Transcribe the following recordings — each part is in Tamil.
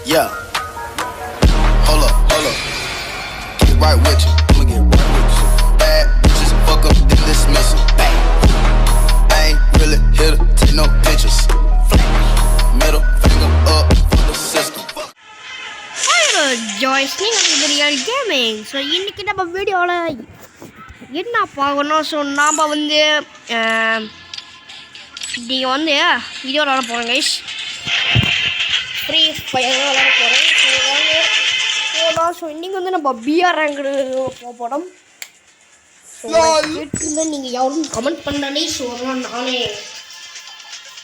Yeah. Hold up. Get right with you. I'ma get right with you. Bad bitches, fuck up, then dismiss them. Bang. I ain't really here to take no pictures. Middle finger up for the system. Hello, Joyce. நீங்கள் ரியல் கேமிங். ஸோ இன்றைக்கி நம்ம வீடியோவில் என்ன பார்க்கணும்? ஸோ நாம் வந்து நீங்கள் வந்து வீடியோவில் விளாட போகிறோம் கைஸ். ஃப்ரீ ஃபயர் விளாட போகிறோம். ஸோ இன்றைக்கி வந்து நம்ம பிஆர் ரேங்க் போகிறோம். ஸோ கேட்டு நீங்கள் யாரும் கமெண்ட் பண்ணாலே ஸோ அதெல்லாம் நானே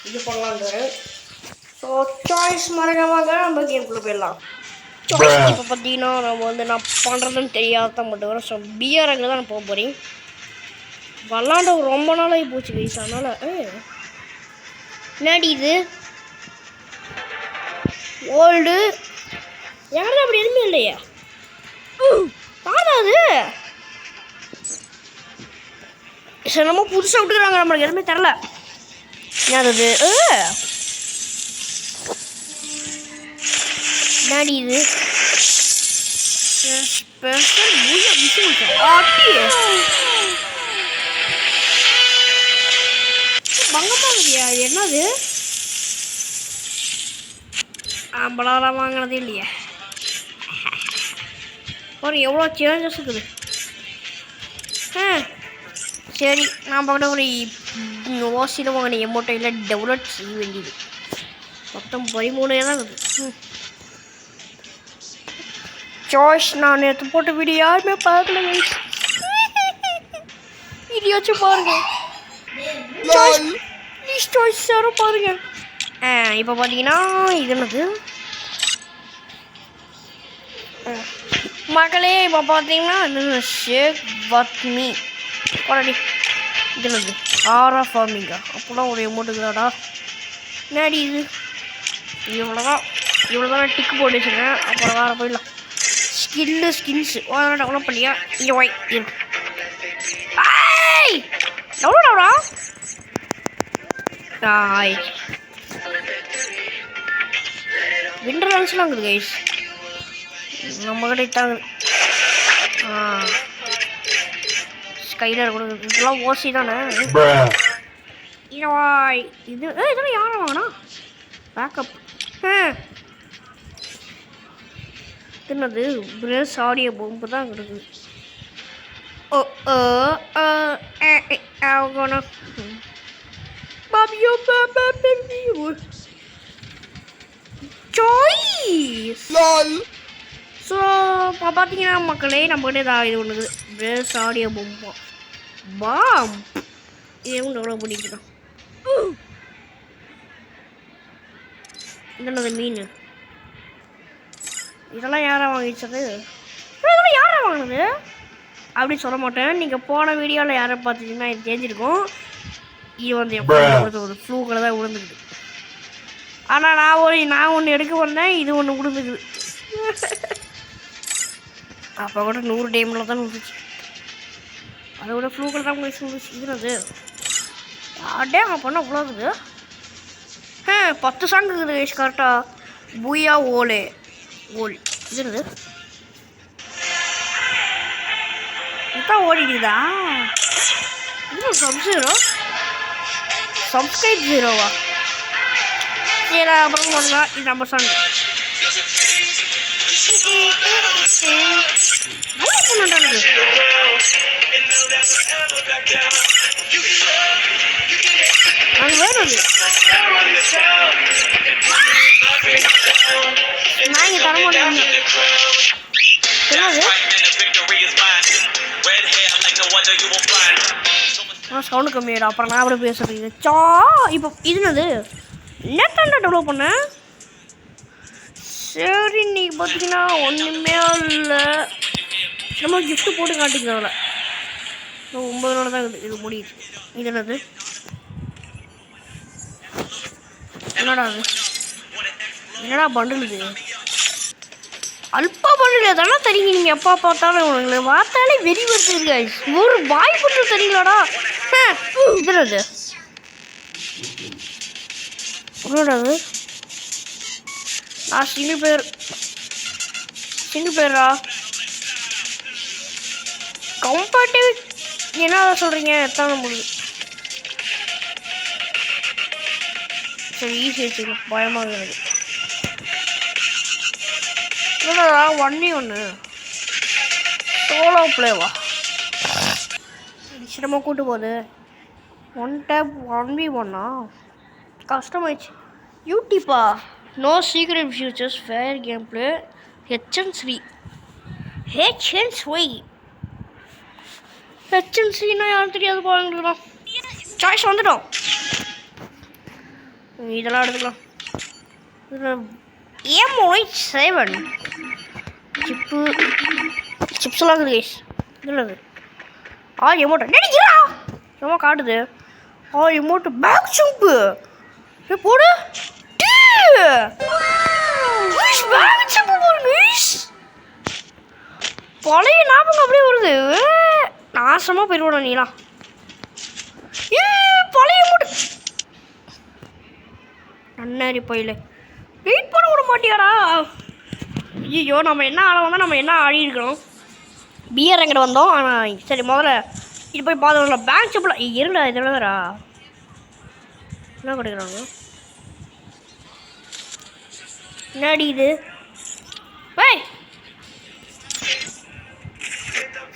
இது பண்ணலான்றேன். ஸோ சாய்ஸ் மறக்காம நம்ம கேம்குள்ளே போயிடலாம். இப்போ பார்த்தீங்கன்னா நம்ம வந்து நான் பண்ணுறதுன்னு தெரியாதான் மட்டும் வரும். ஸோ பிஆர் ரேங்கில் தான் நான் போக போகிறேன். விளாண்ட ரொம்ப நாளாகி போச்சு கைஸ். அதனால் என்னடி இது ஓல்டு யாரும் அப்படி எதுவுமே இல்லையா? தானாது சரி நம்ம புதுசாக விட்டுக்கிறாங்க. நம்மளுக்கு எதுவுமே தரல. என்னது என்னடி இது ஸ்பெஷல் பங்கமாதிரியா? என்னது பலாரம் வாங்கினதே இல்லையா? ஒரு எவ்வளோ சேஞ்சஸ் இருக்குது. சரி நான் பார்க்க ஒரு ஓசியில் வாங்கின எமௌண்ட்டில் டெவலப் செய்ய வேண்டியது மொத்தம் 13 தான் இருக்குது. சாய்ஸ் நான் நேற்று போட்ட வீடியோ யாருமே பார்க்கல. வீடியோச்சும் பாருங்க. சாய்ஸ் யாரும் பாருங்க. இப்போ பார்த்தீங்கன்னா இது என்னது மக்களே? இப்போ பார்த்தீங்கன்னா ஷேக் பத்மி போராடி இது என்னது ஆரா ஃபார்மிங்கா? அப்போலாம் ஒரு எமௌண்ட்டுக்குதாடா. நேடி இது இவ்வளோதான் டிக்கு போட்டு வச்சுருக்கேன். அப்புறம் வேறு போயிடலாம். ஸ்கின்ஸு டெவலப் பண்ணியா? இங்கே ஒய் இருக்கு டவுன்லோடா ஆய் விண்டர் லான்ஸ்லாம் இருக்குது கைஸ். நம்ம கிட்ட இட்டாங்க ஸ்கைலர் கூட இதெல்லாம் ஓசி தானே. இது இதெல்லாம் யாரும் வாங்கினா பேக்கப் என்னது பிரேஸ் ஆடியோ பொம்பு தான் இருக்குது. ஸோ இப்போ பார்த்தீங்கன்னா மக்களே நம்மகிட்ட இதாக இது ஒன்று பிரேஸ் ஆடியோ பொம்பா பாம் இதுவும் எவ்வளோ பிடிக்கணும். இதென்னது மீன்? இதெல்லாம் யாரா வாங்கிச்சது? இதெல்லாம் யாரா வாங்கினது அப்படின்னு சொல்ல மாட்டேன். நீங்கள் போன வீடியோவில் யாரை பார்த்துட்டிங்கன்னா இது தெரிஞ்சிருக்கும். இது வந்து எப்போ ஒரு ஃப்ளூக்கில் தான் விழுந்துக்குது. ஆனால் நான் ஒன்று எடுக்க வந்தேன், இது ஒன்று விழுந்துக்குது. அப்போ கூட 100 டைமில் தான் விழுந்துச்சு. அதோட ஃப்ளூக்கில் தான் விழுந்துச்சு. இதுனது அடே பண்ண இவ்வளோக்குது. 10 சாங் இருக்குது கைஸ் கரெக்டாக. பூயா ஓலே ஓல் இது என்னது? இதுதான் ஓடிடுதா? இது சப்ஸ்கிரைப் 0வா? சரி அப்புறம் பண்ணலாம். இது நம்ம சாங் பண்ணுறது அது வேணும். நான் இங்கே தர மாட்டேன். சவுண்டு கம்மியாயிடும். அப்புறம் நான் அப்படி பேசுறது இப்போ இதுனது நெட்டாண்டா டெவலப் பண்ணேன். சரி இன்னைக்கு பார்த்தீங்கன்னா ஒன்றுமே இல்லை. நம்ம கிஃப்ட்டு போட்டு காட்டிக்கிறோம்ல 9 நாள் தான் இது முடியுது. இது என்னது? என்னடா அது? என்னடா பண்டில் இது? அல்பா பண்டில் அதெல்லாம் தெரியுங்க. நீங்கள் எப்போ பார்த்தாலும் உங்களுக்கு பார்த்தாலே வெறி வருது. ஒரு வாய் பண்டில் தெரியுங்களாடா? இது என்னது? என்னடா அது? நான் சிங்கிள் பிளேயரா கம்பேட்டிவ் என்ன சொல்கிறீங்க எத்தனை முடியும் சரி ஈஸி வச்சுக்கலாம் பயமாக இருக்குது இல்லைடா 1v1 சோலோ பிளேவா சிரமமாக கூட்டு போகுது 1 டேப் 1v1 கஷ்டமாயிடுச்சு யூடியூப்பா no secret features fair game play HN3 HN3னா யாரும் தெரியாது பாருங்களா சாய்ஸ் வந்துட்டோம் இதெல்லாம் எடுத்துக்கலாம் M7 சிப்ஸ்லாம் இருக்குது கைஸ் இதில் எமௌண்ட் நடிக்கிறா ரொம்ப காட்டுது எமௌண்ட் பேக் ஜம்ப்பு போடு பேக் ஜம்ப்பு போடுங்க பழைய ஞாபகம் அப்படியே வருது நாசமாக போயிடுவோம் நீலாம் பழைய அமௌண்ட் நன்னாரி போயில வெயிட் பண்ண விட மாட்டியாடா ஐயோ நம்ம என்ன ஆள வந்தால் நம்ம என்ன ஆடி இருக்கிறோம் பிஆர் எங்கிட்ட வந்தோம் ஆனால் சரி முதல்ல இது போய் பார்த்தோம்ல பேங்க் செப்பில் இருடா இது எவ்வளோரா என்ன கிடைக்கிறாங்க என்னடி இது ஏய்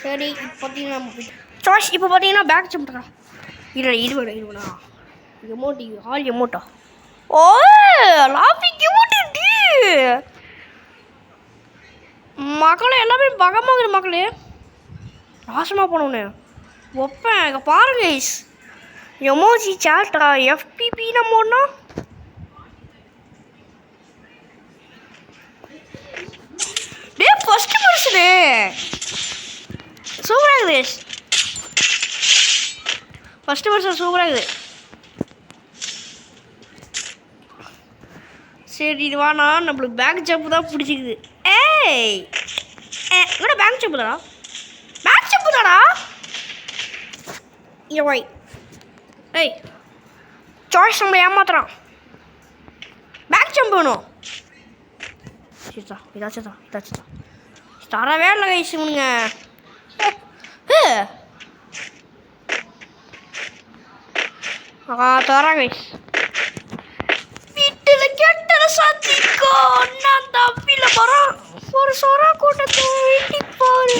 சரி இப்போ பார்த்தீங்கன்னா சாய்ஸ் இப்போ பார்த்தீங்கன்னா பேக் செப்டா இல்லை இது வேணா எமௌண்ட் ஆல் எமௌண்ட்டா ஓ லாபிங் எமௌண்ட் மக்களே எல்லாமே பகமாகுது மக்களே நாசமாக போனோன்னு ஒப்பேன் இங்கே பாருங்க எமோஜி சாட்டா FPP நம்ம ஒன்றா டே ஃபஸ்ட்டு பர்சனு சூப்பராக இருக்குது ஃபஸ்ட்டு பர்சன் சூப்பராக இருக்குது சரி இது வாண்ணா நம்மளுக்கு பேக் ஜம்ப் தான் பிடிச்சிக்குது ஏய் இவட பேக் ஜம்ப் தானா ஏய் சாய்ஸ் நம்மளை ஏமாத்துறான் பேக் ஜம்ப் வேணும் இதாச்சும் தரவே இல்லை கைஸ் இவனுங்க தரேன் கைஸ் வீட்டில் கெட்டதை சாத்திக்கோ நான் தப்பில போகிறோம் ஒரு சொரா கூட்டத்தை வீட்டி பாரு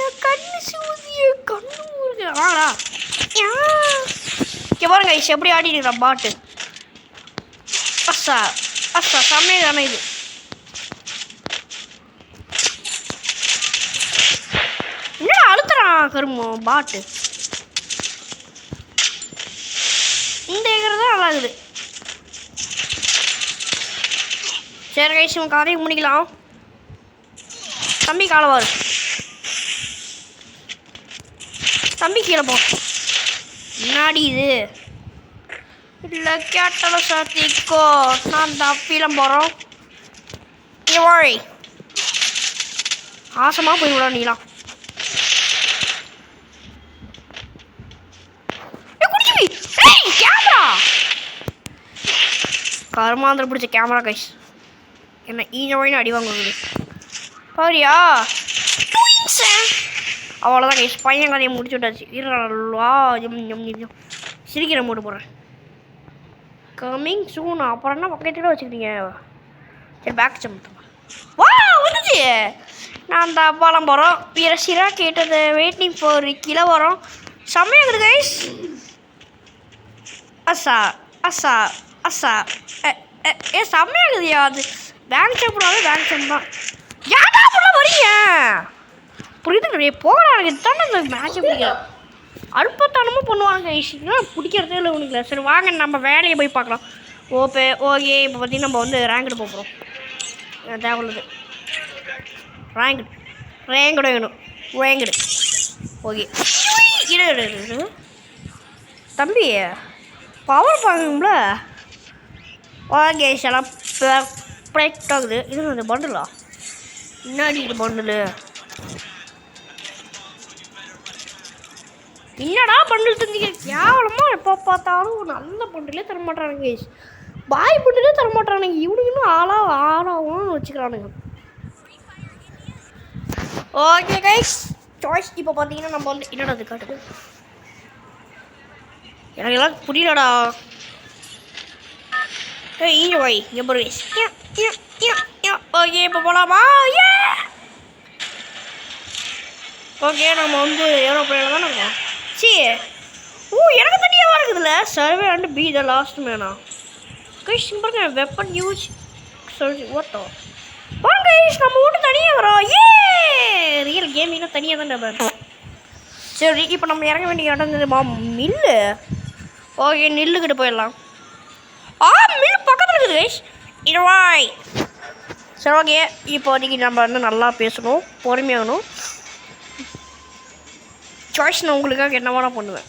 என் கண்ணு சூதிய கண்ணு ஊருக்கு வாடா இங்கே பாருங்க கைஸ் எப்படி ஆடிட்டு இருக்கிறான் பாட்டு அஸ்ஸா செம்மையாக தானே இது என்னடா அழுத்துறான் கருமோ பாட்டு இந்த ஏக்கிறது தான் நல்லா இருக்குது சரி கைஸ் இவன் கதையை முடிக்கலாம் தம்பி காலவாரு தம்பி கீழே போ முன்னாடி இது இல்லை கேட்டலை சாத்திக்கோ நான் தப்பிலாம் போகிறோம் இங்கே வாழை ஆசமாக போய் விட நீலாம் கேமரா கருமாந்திரம் பிடிச்ச கேமரா கைஸ் என்ன ஈனோயின்னு அடி வாங்குது பாரியா அவ்வளோதான் கைஸ் பையன் கதையை முடிச்சு விட்டாச்சு இருவா சிரிக்கிற மூட்டு போடுறேன் கம்மிங் சூன் அப்புறம் என்ன பக்கத்துல வச்சுக்கிட்டீங்க சரி பேக் ஜம்ப் வா வந்துச்சு நான் அந்த அப்பாலாம் போகிறோம் பிரசிரா கேட்டது வெயிட்டிங் ஃபார் கிலோ வரோம் செம்மையாகுது கைஸ் அஸ்ஸா செம்மையாகுதுயா அது பேங்க் சாப்பிடாது பேங்க் சாப்பிட் தான் ஏன்டா அப்படிலாம் வரீங்க புரியுது போகிறா எனக்கு தானே இந்த மேட்சை பிடிக்கும் அல்பத்தனமும் பண்ணுவாங்க பிடிக்கிறதே இல்லை உனக்கு சரி வாங்க நம்ம வேலையை போய் பார்க்கலாம் ஓகே இப்போ பார்த்தீங்கன்னா நம்ம வந்து ரேங்கடு போகிறோம் தேவையுள்ளது ரேங்கடு வேணும் ரேங்கடு ஓகே இரு தம்பி பவர் பாக்குங்களா ஓகே சில ப்ரைட் ஆகுது இது இந்த பண்டிலா முன்னாடி இது பண்டிலு என்னடா பண்டில் தந்தீங்க கேவலமாக எப்போ பார்த்தாலும் நல்ல பண்டிலே தர மாட்டாங்க கைஸ் பாய் பண்ணிட்டே தர மாட்டானுங்க இவனுக்கு இன்னும் ஆளாகவும் வச்சுக்கிறானுங்க. ஓகே கைஸ் சாய்ஸ் இப்போ பார்த்தீங்கன்னா நம்ம வந்து என்னடா அது காட்டுது எனக்கு எல்லாம் புரியலடா. இங்கே போய் இங்கே போய் ஓகே இப்போ போகலாமா? ஓகே நம்ம வந்து ஏரோப்ளேனில் தானே இருக்கோம். எனக்கு தனியாக இருக்குதுல்ல. Survive and be the last மேனா கைஸ் பாருங்க வெப்பன் யூஸ் ஓட்டோ பாருங்க கைஸ் நம்ம வீட்டு தனியாக வரோம். ரியல் கேமிங்னா தனியாக தான் நம்ம. சரி இப்போ நம்ம இறங்க வேண்டிய இடம் இருந்ததுமா மில்லு. ஓகே நெல்லுக்கிட்ட போயிடலாம். மில்லு பக்கத்தில் இருக்குது கைஸ் இருவாய். சரி ஓகே இப்போதைக்கு நம்ம வந்து நல்லா பேசணும் பொறுமையாகணும். சாய்ஸ் நான் உங்களுக்காக என்னவானா பண்ணுவேன்.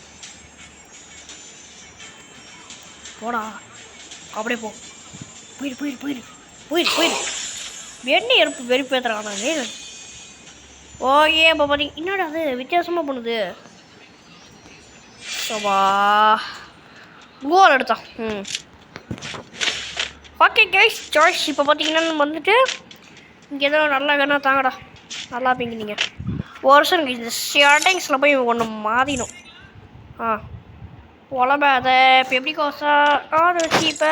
போடா அப்படியே போ போயிடு போயிடு போயிடு போயிடு போயிடு வெண்ணெய் எடுப்பு வெறுப்பு ஏற்றுறாங்க. ஓகே இப்போ பார்த்தீங்க என்னடா அது வித்தியாசமாக பண்ணுது. சோபா கோல் எடுத்தான். ஓகே கைஸ் சாய்ஸ் இப்போ பார்த்தீங்கன்னா வந்துட்டு இங்கே எதோ நல்லா வேணா தாங்கடா நல்லா இருப்பீங்க நீங்கள். ஒரு வருஷம் இந்த செட்டிங்ஸில் போய் ஒன்று மாறிடும். உலபாத இப்போ எப்படி கோசா அதை வச்சு இப்போ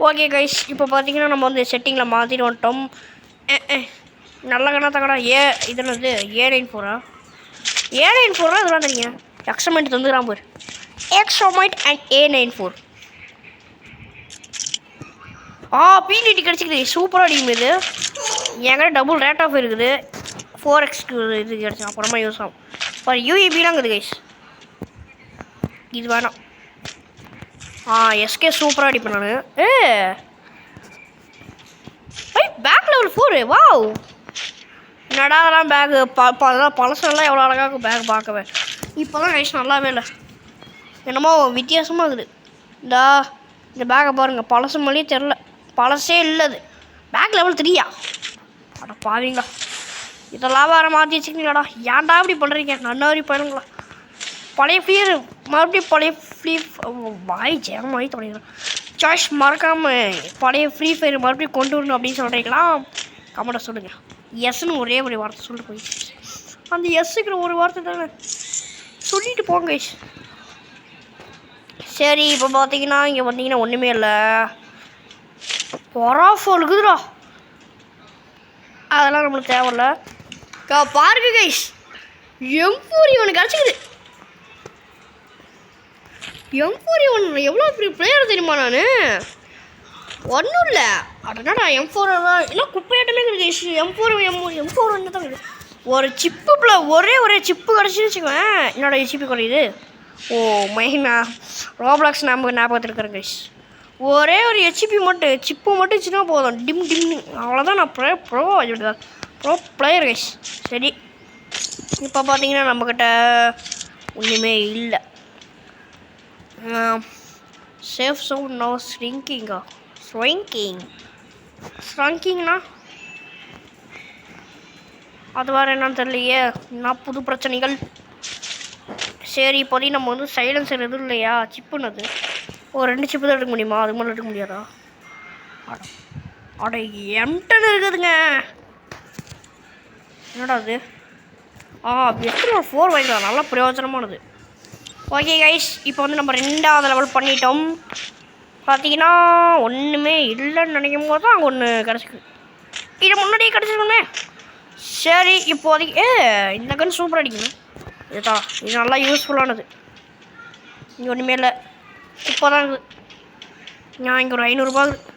ஓகே கைஸ் இப்போ பார்த்தீங்கன்னா நம்ம வந்து செட்டிங்கில் மாற்றிட்டு வந்துட்டோம். நல்லா கண்ணா தாங்கடா. இதில் வந்து A94 A94 இதெல்லாம் தெரியுங்க. எக்ஸமெண்ட் தந்துக்கிறான் போர் எக்ஸமைட் அண்ட் A94 பிடிடி கிடச்சிக்குது சூப்பராக அடிக்கும். இது என்கிட்ட டபுள் ரேட் ஆஃப் இருக்குது 4x இது கிடச்சி அப்புறமா யூஸ் ஆகும். ஒரு யூஇபிலாம் இருக்குது கைஸ் இது வேணாம். எஸ்கே சூப்பராக அடிப்பேன் நான். பேக் லெவல் 4 வாவ் என்னடா அதெல்லாம் பேகு அதெல்லாம் பழசெல்லாம் எவ்வளோ அழகாக பேக் பார்க்கவே. இப்போ தான் கைஸ் நல்லாவே இல்லை என்னமோ வித்தியாசமாக இருக்குது. இந்த பேக்கை பாருங்கள் பழசு மாதிரியே தெரில பழசே இல்லை. அது பேக் லெவல் 3 அட பாவீங்களா இதெல்லாம் வேறு மாற்றி வச்சுக்கிங்களாடா ஏன்டா இப்படி பண்ணுறீங்க நன்னாரி பண்ணுங்களா. பழைய ஃப்ரீ மறுபடியும் பழைய ஃப்ரீ வாய் ஜெயமாயி தொடங்கிடும். சாய்ஸ் மறக்காமல் பழைய ஃப்ரீ ஃபயர் மறுபடியும் கொண்டு வரணும் அப்படின்னு சொல்கிறீங்களா கமெண்ட்டை சொல்லுங்கள். எஸ்ன்னு ஒரே ஒரு வார்த்தை சொல்லிட்டு போயிடுச்சு. அந்த எஸ்ஸுக்கிற ஒரு வார்த்தை தானே சொல்லிட்டு போங்க. சரி இப்போ பார்த்தீங்கன்னா இங்கே வந்தீங்கன்னா ஒன்றுமே இல்லை பொறாஃபோ இருக்குதுடா அதெல்லாம் நம்மளுக்கு தேவையில்ல. பாருங்க கைஸ் M41 கிடச்சிக்குது. M41 எவ்வளோ பெரிய பிளேயர் தெரியுமா நான் ஒன்றும் இல்லை அதனால் M4 எல்லாம் குப்பையாட்டமே இருக்குது. M4 தான் இருக்குது. ஒரு சிப்புல ஒரே சிப்பு கிடச்சின்னு வச்சுக்குவேன். என்னோட சிப்பு குறையுது. மைனா ரோப்ளாக்ஸ் ஞாபகத்தில் இருக்கிறேன் கைஸ். ஒரே ஒரு ஹெச்பி மட்டும் சிப்பு மட்டும் வச்சுன்னா போதும் டிம்னு அவ்வளோதான். நான் ப்ரோ பிளேயர் கைஸ். சரி இப்போ பார்த்தீங்கன்னா நம்மக்கிட்ட ஒன்றுமே இல்லை. சேஃப் சவுண்ட் நோ ஸ்ரிங்கிங்னா அது வேறு என்னன்னு தெரியலையே நான் புது பிரச்சனைகள். சரி இப்போதைக்கு நம்ம வந்து சைலன்சர் எதுவும் இல்லையா சிப்புன்னு ஒரு 2 சிப்பு தான் எடுக்க முடியுமா அதுக்கு மேலே எடுக்க முடியாதா? அட M10 இருக்குதுங்க என்னடா அது பெஸ்ட்டு 4 வாங்கிக்கலாம் நல்லா பிரயோஜனமானது. ஓகே கைஸ் இப்போ வந்து நம்ம 2வது லெவல் பண்ணிட்டோம். பார்த்தீங்கன்னா ஒன்றுமே இல்லைன்னு நினைக்கும் போது தான் அங்கே ஒன்று கிடச்சிக்கு இது முன்னாடியே கிடச்சிருக்கோமே. சரி இப்போதைக்கு இந்த கன் சூப்பராக அடிக்கணும் இதுதான் இது நல்லா யூஸ்ஃபுல்லானது. இங்கே ஒன்றுமே இல்லை இப்போ தான் இருக்குது நான் இங்கே ஒரு 500 ரூபா இருக்குது.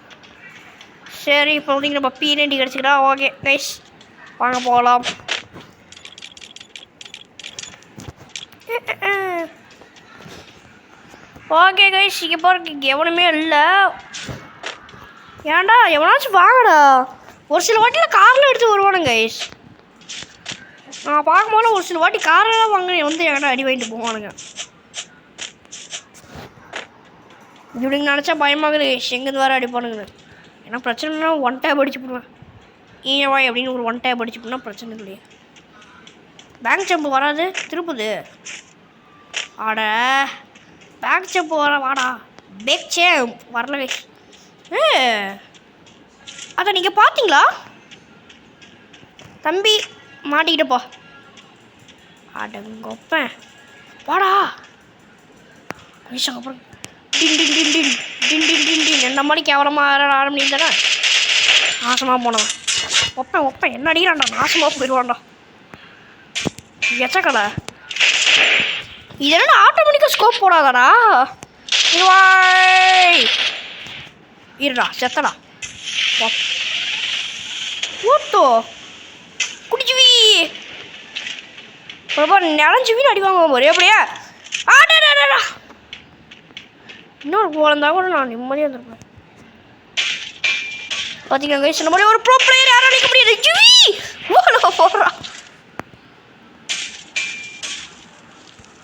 சரி இப்போதைக்கு நம்ம P90 கிடச்சிக்கிறா. ஓகே கைஸ் வாங்க போகலாம். ஓகே கைஸ் இங்கே போகிறதுக்கு எவனுமே இல்லை. ஏன்டா எவனாச்சும் வாங்கடா. ஒரு சில வாட்டியில் காரில் எடுத்து வருவானுங்க கைஸ். நான் பார்க்கும்போது ஒரு சில வாட்டி காரெல்லாம் வாங்க வந்து என்கிட்ட அடி வாங்கிட்டு போவானுங்க. இப்படிங்க நினச்சா பயமாகுது கைஸ் எங்கேருந்து வேறு அடிப்பானுங்க. ஏன்னா பிரச்சனைனா 1 டேப் அடிச்சு போடுவேன். வாய் அப்படின்னு ஒரு 1 டேப் அடிச்சு போனால் பிரச்சனை இல்லையே. பேங்க் ஜம்ப் வராது திருப்புது. ஆட பேக் ஜம்ப் வாடா பேக் சேம் வரல கைஸ் அதை நீங்கள் பார்த்தீங்களா தம்பி? மாட்டிக்கிட்டப்பா. அடங்கொப்பேன் வாடா. அப்புறம் டின் டின் டின் டின் டின் டின் டின் டின் என்ன மாதிரி கேவலமாக ஆரம்பித்தானே நாசமாக போனவன். ஒப்பேன் என்ன அடிக்கிறான்டா, நாசமாக போயிடுவான்டா. எச்சக்கடை இது என்ன ஆட்டோமேட்டிக்காக ஸ்கோப் போடாதாடா? இருடா செத்தடா. ஓட்டோ குடிச்சுவி நிலஞ்சுவின்னு அடிவாங்க ஒரே அப்படியே. ஆடாடா இன்னொரு போலந்தா கூட நான் நிம்மதியாக இருந்திருப்பேன். பார்த்தீங்கன்னா கைஸ் இந்த மாதிரி ஒரு ப்ரோ பிளேயர் யாரும் அடிக்க முடியாது. ஜுவி ஓட போடுறா.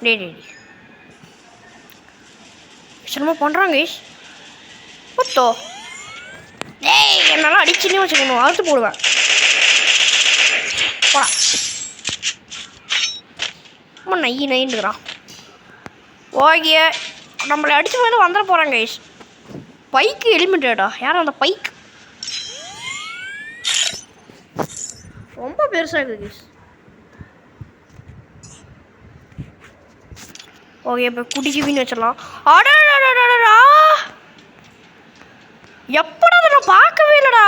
டே என்னமோ பண்ணுறாங்க கைஸ். ஒத்தோ டேய் என்னால் அடிச்சுன்னே வச்சுக்கணும், அழுத்து போடுவேன். போடா ரொம்ப நைன்னுக்கிறான். ஓகே நம்மளை அடிச்சு வந்து வந்துட போகிறாங்க கைஸ். பைக்கு எலிமிட்டடா. யாரும் அந்த பைக் ரொம்ப பெருசாக இருக்குது கைஸ். ஓகே இப்போ குடிச்சுவின்னு வச்சிடலாம். அடடா எப்படா அதை நான் பார்க்கவே இல்லைடா.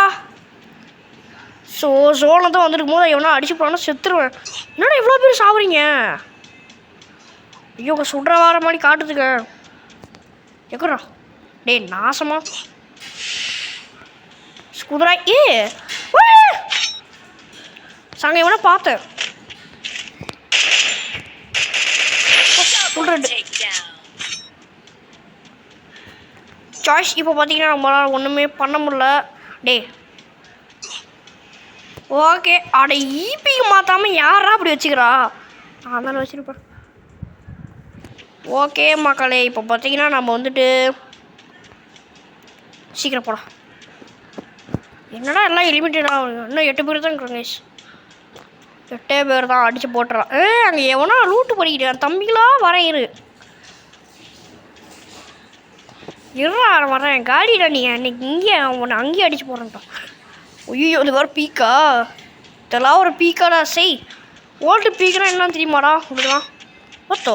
சோளம் தான் வந்துருக்கும் போது எவனா அடிச்சு போனா செத்துருவேன். என்னடா இவ்வளோ பேர் சாப்பிட்றீங்க? ஐயோ சுடுற வார மாதிரி காட்டுதுங்க. எக்கடா டே நாசமா குதிரை. சாங்க எவனா பார்த்தேன். சாய்ஸ் இப்போ பார்த்தீங்கன்னா நம்மளால் ஒன்றுமே பண்ண முடியல. டே ஓகே அட ஈபிக்கு மாற்றாமல் யாரா அப்படி வச்சுக்கிறா? நான் தானே வச்சுருப்பேன். ஓகே மக்களே இப்போ பார்த்தீங்கன்னா நம்ம வந்துட்டு சீக்கிரம் போகலாம். என்னடா எல்லாம் எலிமிட்டடாக இன்னும் 8 பேர் தான் இருக்கிறாங்க. 8 பேர் தான் அடித்து போட்டுறான். அங்கே எவனா ரூட்டு படிக்கிட்டேன் தம்பிகளா வரேன். இருறா வரேன் காடிடா. நீ அன்னைக்கு இங்கே உன்னை அங்கேயே அடித்து போடுறேன்டா. ஐயோ இது வேறு பீக்கா? இதெல்லாம் ஒரு பீக்காடா. செய் ஓல்ட்டு பீக்கனா என்னன்னு தெரியுமாடா உங்களுக்குலாம்? ஒத்தோ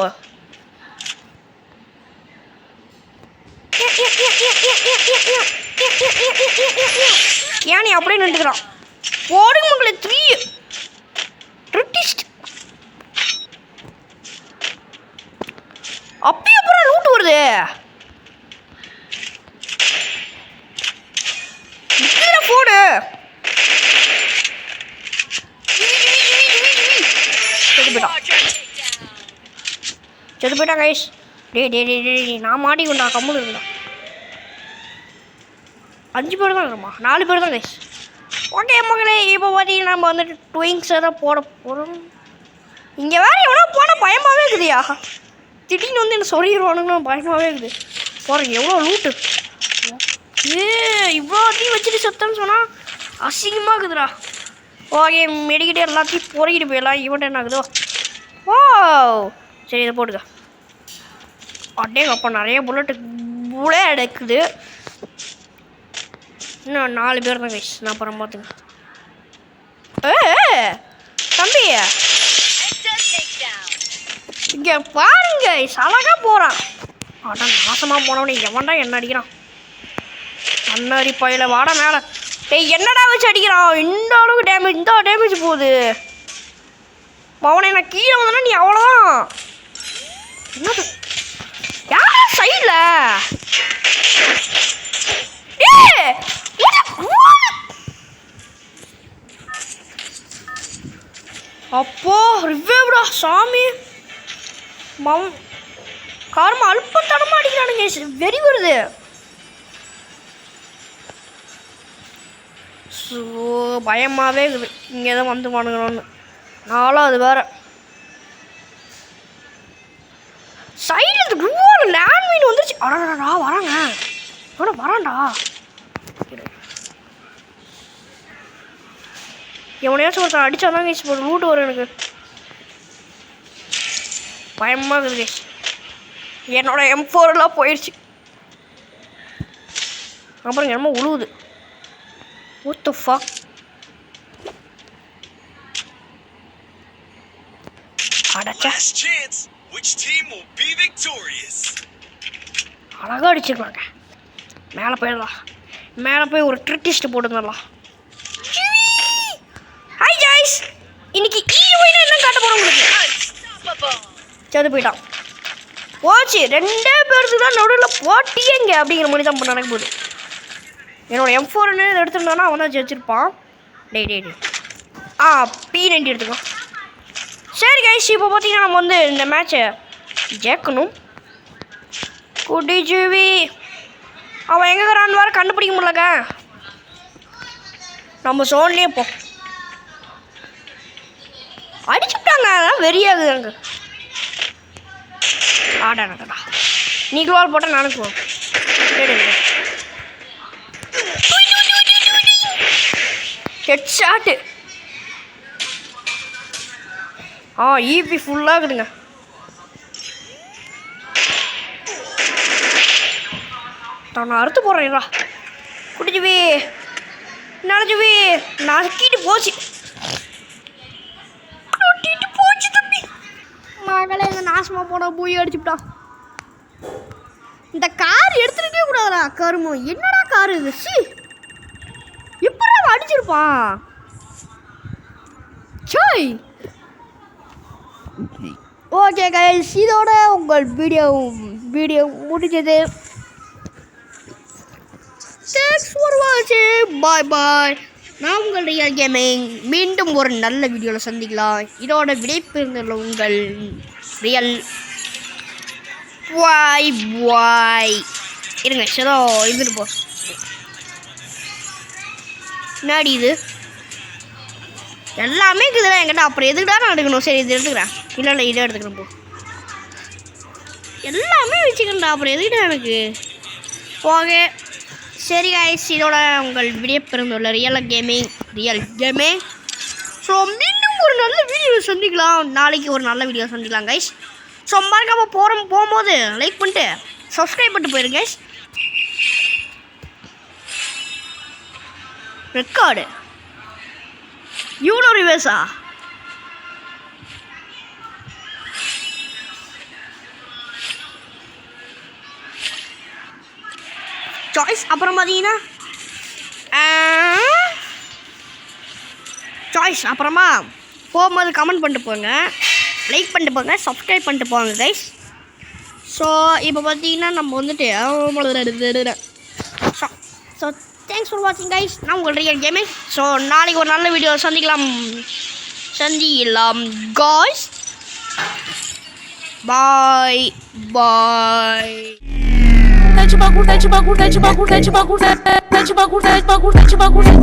ஏன் நீ அப்படியே நின்றுக்கிறான்? போடுங்க மக்களை 3 ட்ரிட்டிஸ்ட். அப்பயே அப்புறம் லூட்டு வருது. போடு செத்து போயிட்டான் கைஸ். டே நான் மாட்டிக்கொண்டா கம்முன்னு இருந்தா. 5 பேர் தான் இருக்குமா? 4 பேர் தான் கைஸ். ஓகே மகளே இப்போ பார்த்தீங்கன்னா நம்ம வந்துட்டு ட்விங்ஸை தான் போட போகிறோம். இங்கே வேறு எவ்வளோ போனால் பயமாகவே இருக்குதுயா. திடீர்னு வந்து என்ன சொல்லிடுவானுங்கன்னு பயமாகவே இருக்குது. போகிறேன் எவ்வளோ லூட்டு. இவ்வளோத்தையும் வச்சுட்டு செத்தன்னு சொன்னால் அசிங்கமாக இருக்குதுடா. ஓகே மெடிக்கிட்டே எல்லாத்தையும் பொறுக்கிட்டு போயிடலாம். ஈவெண்ட் என்ன ஆகுதோ ஓ சரி இதை போட்டுக்க. அட்டே அப்போ நிறைய புள்ளே எடுக்குது. இன்னும் 4 பேர் தான் கைஸ். நான் அப்புறம் பார்த்துங்க. தம்பி இங்கே பாருங்க அழகாக போகிறான். ஆனால் நாசமாக போனவனே எவன்டா என்ன அடிக்கிறான்? அண்ணாடி பையில வாட மேலே. டேய் என்னடா வச்சு அடிக்கிறான்? இந்த அளவுக்கு டேமேஜ், இந்த டேமேஜ் போகுது. அவனை நான் கீழே வந்தேன்னா நீ அவ்வளோதான். என்னது யாரா சைடில்? அப்போ ரிவ்யூடா சாமி காரமா அல்பத்தனமாக அடிக்கிறானுங்க. வெறி வருது. ஸோ பயமாகவே இருக்குது. இங்கே தான் வந்து பண்ணுங்கன்னு நானும் அது வேறு சைடில் ரூவான லேண்ட்மைன் வந்துச்சு. அடடா வராங்க எவ்வளோ வரான்டா. எவனையாச்சும் ஒருத்தன் அடித்தா தான் கேஸ் ஒரு லூட்டு வரும். எனக்கு பயமாக இருக்குது கேஸ். என்னோட M4 எல்லாம் போயிடுச்சு. அப்புறம் என்னமோ உழுவுது. What the fuck? Last chance. Which team will be victorious? அழகாக அடிச்சிருக்காங்க. மேலே போயிடலாம். மேலே போய் ஒரு ட்ரிட்டிஸ்ட் போட்டுடலாம். ஹாய் ஜாய்ஸ், இன்னைக்கு ஈரோயினா என்ன காட்ட போகிறோம் உங்களுக்கு? சரி போயிட்டான். போச்சு. 2 பேருக்கு தான் நடுவில் போட்டியங்க அப்படிங்கிற மாதிரி தான் நடக்க போகுது. என்னோட M4 எடுத்துருந்தானா அவன் தான் ஜெயிச்சிருப்பான். டே P90 எடுத்துக்கோ. சரி கைஸ், இப்போ பார்த்தீங்கன்னா நம்ம வந்து இந்த மேட்சை ஜெயிக்கணும். குட்டி ஜூவி அவன் எங்கே இருக்கிறான்னு வேறு கண்டுபிடிக்க முடியலங்க. நம்ம சோன்லேயே போ. அடிச்சுட்டாங்க, அதான் வெறியாகுது எனக்கு. ஆடாடா நீ குளோவால் போட்டால் நானும் குளோவ். Head shot. ஈபி ஃபுல்லாக இருக்குதுங்க. நான் அறுத்து போடுறேன்டா. குடிச்சுவி நினச்சுவி நசுக்கிட்டு போச்சு. தம்பி மகளே இந்த நாசமாக போட போய் அடிச்சுட்டான். இந்த கார் எடுத்துகிட்டே கூடாதுடா கருமோ. என்னடா கார் இது? எப்படி அவன் அடிச்சிருப்பான்? சாய் ஓகே கைஸ், இதோட உங்கள் வீடியோ முடிஞ்சது. தேங்க்ஸ் ஃபார் வாட்சிங். பாய். நான் உங்கள் ரியல் கேமிங். மீண்டும் ஒரு நல்ல வீடியோவில் சந்திக்கலாம். இதோட விடைபெறுந்துள்ள உங்கள் ரியல் பாய். இருங்க சதோ இருந்துட்டு போ. முன்னாடி இது எல்லாமே இருக்குதுடா என்கிட்ட. அப்புறம் எதுக்குடா நான் எடுக்கணும்? சரி இது எடுத்துக்கிறேன். இல்லை இதை எடுத்துக்கிறேன் போ. எல்லாமே வச்சுக்கிறேன்டா, அப்புறம் எதுக்கிட்ட எனக்கு ஓகே. சரி கைஸ், இதோட உங்கள் வீடியோ பிறந்துள்ள ரியல் கேமிங். ஸோ மீண்டும் ஒரு நல்ல வீடியோ சந்திக்கலாம். நாளைக்கு ஒரு நல்ல வீடியோ சந்திக்கலாம் கைஸ். ஸோ மறக்காமல் போகும்போது லைக் பண்ணிட்டு சப்ஸ்கிரைப் பண்ணிட்டு போயிருங்க கைஸ். ரெக்கார்டு இவ்வளோ ரிவேர்ஸா? சாய்ஸ் அப்புறம் பார்த்தீங்கன்னா சாய்ஸ் அப்புறமா போகும்போது கமெண்ட் பண்ணிட்டு போங்க, லைக் பண்ணிட்டு போங்க, சப்ஸ்கிரைப் பண்ணிட்டு போங்க கைஸ். ஸோ இப்போ பார்த்தீங்கன்னா நம்ம வந்துட்டு ஸோ தேங்க்ஸ் ஃபார் வாட்சிங் கைஸ். நான் உங்கள் ரியல் கேமிங். ஸோ நாளைக்கு ஒரு நல்ல வீடியோ சந்திக்கலாம் காய்ஸ். பாய். Te bagulho.